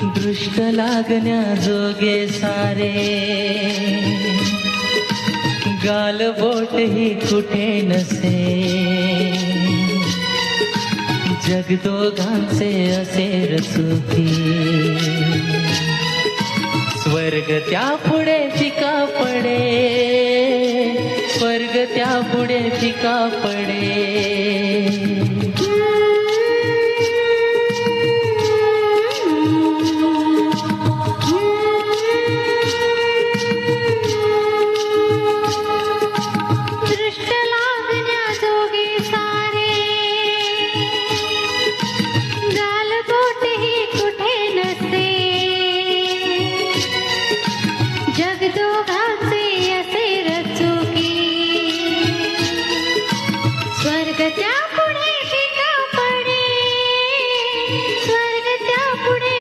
दृष्ट लागण्या जोगे सारे, गाल बोट ही कुठे नसे, जग दोघांचे असे रसुकी, स्वर्ग त्या पुढे फिका पडे, स्वर्ग त्या पुढे फिका पडे.